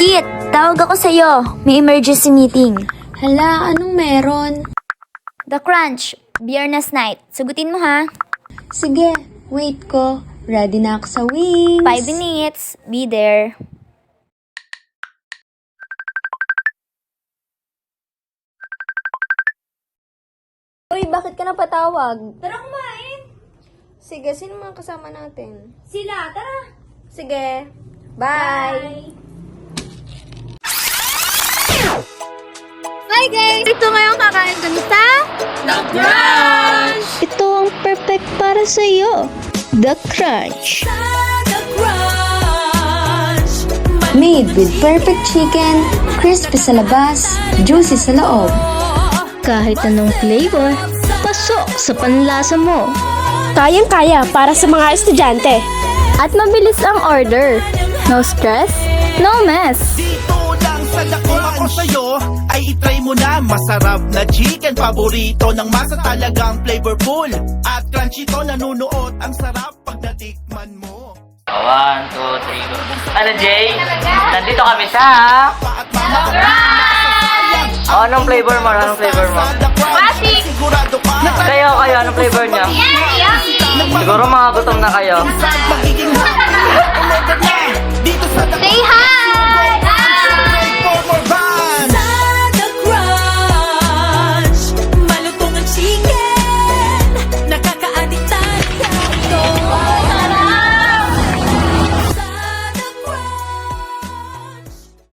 Dit, tawag ako sa'yo. May emergency meeting. Hala, anong meron? The Crunch, Biyernes night. Sagutin mo ha. Sige, wait ko. Ready na ako sa wings. 5 minutes. Be there. Uy, bakit ka napatawag? Tara kumain. Sige, sino mga kasama natin? Sila, tara. Sige, bye! Hi guys! Ito ngayong kakain kami sa The Crunch! Ito ang perfect para sa iyo. The Crunch. Made with perfect chicken, crispy sa labas, juicy sa loob. Kahit anong flavor, pasok sa panlasa mo. Kayang-kaya para sa mga estudyante. At mabilis ang order. No stress, no mess. Dito lang sa The Crunch. Kung ako sa'yo, ay itry mo na. Masarap na chicken, paborito ng masa, talagang flavorful. At crunchy to, nanunuot. Ang sarap pag natikman mo. 1, 2, 3, go. Ano, Jay? Nandito kami sa... Oh, anong flavor mo? Anong flavor mo? Classic! Kayo, anong flavor niyo? Siguro mga gutom na kayo. Say hi!